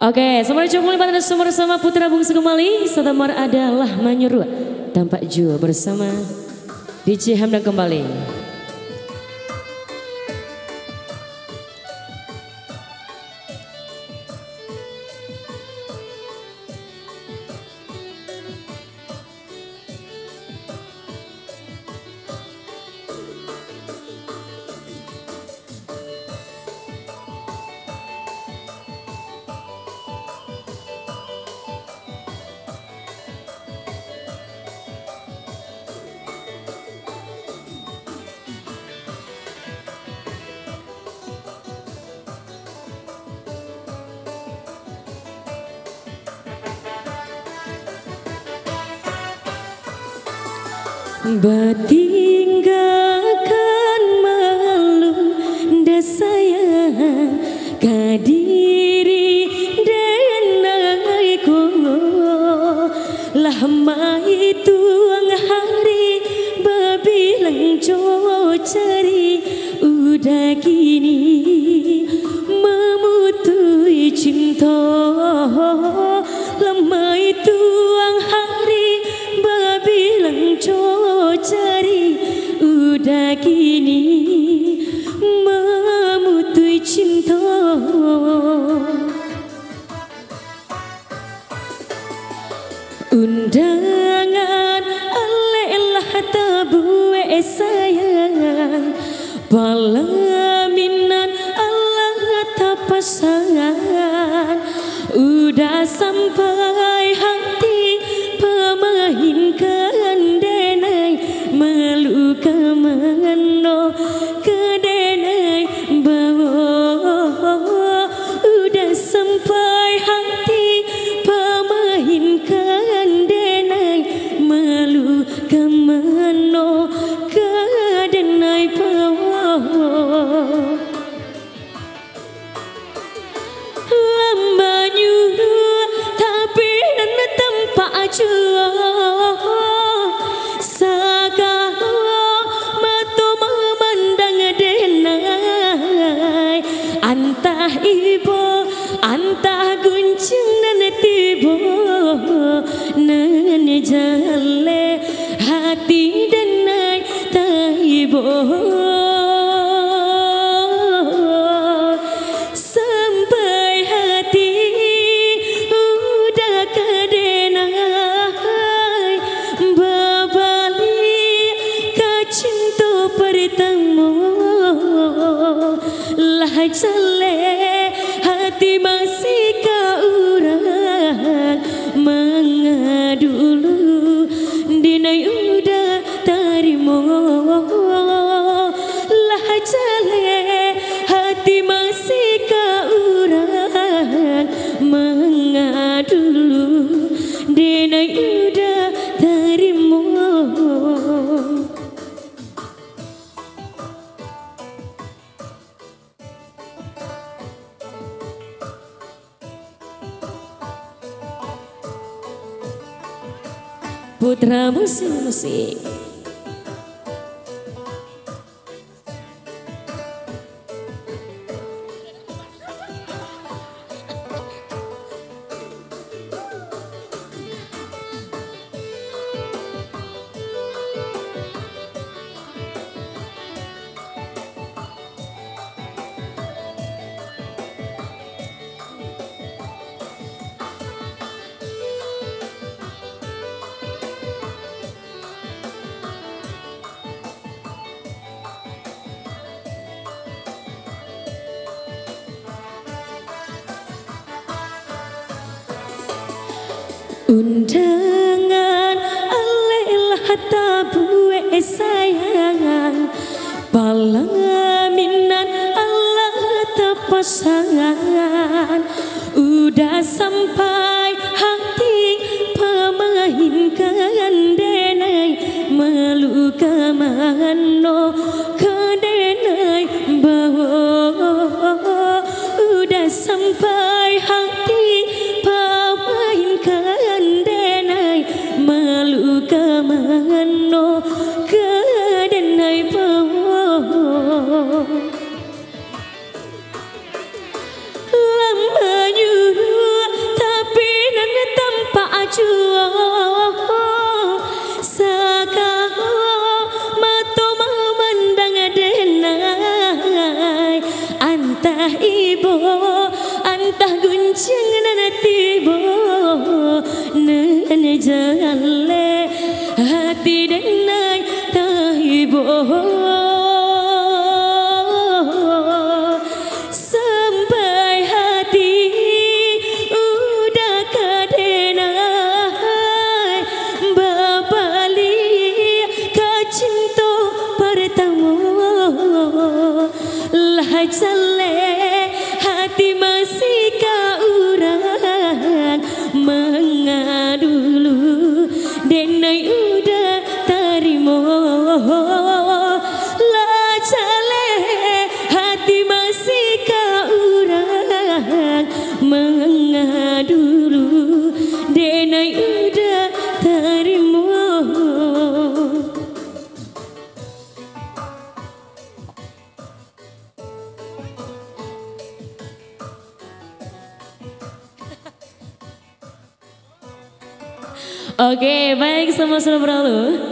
Oke, semuanya cukup pada semua bersama Putra Bungsu kembali. Setemar adalah Manyurua Tampak Ju bersama DJ Hamdan kembali. Batinggalkan malu dah sayang kadiri denaiku lama itu ang hari babilang jo cari udah kini memutui cinta lama itu ang hari babilang jo cari udah kini memutui cinta undangan alelah tabue sayang palaminan Allah tak pasangan udah sampai hati pemainkan denai meluka mengeno ke denai bawa udah sampai hati pemainkan denai meluka mengeno ke denai bawa lama nyuruh tapi dan tempat jua antah ibu, antah guncing dan tiba nan jale hati dan naik taibo sampai hati udah kadenai babali kacinta pertemu lah jale hati masih kaurang mengadulu dinai udah tarimo lah jale hati masih kaurang mengadulu dinai udah tarimo. Putra musik. Undangan alelah tabue sayang palaminan Allah tak pasangan udah sampai hati pemainkan denai meluka mano ke denai bawa udah sampai hati pemainkan denai meluka mano ke denai bawa lama nyuruh jangan tiba nan jale hati denai tahibo sampai hati udah kadenai babali kacinto pertama lah jale hati masih kaurang mengadulu denai udah tarimo lah jale hati masih kaurang mengadulu denai udah tarimo. Oke, baik, semua sudah berlalu.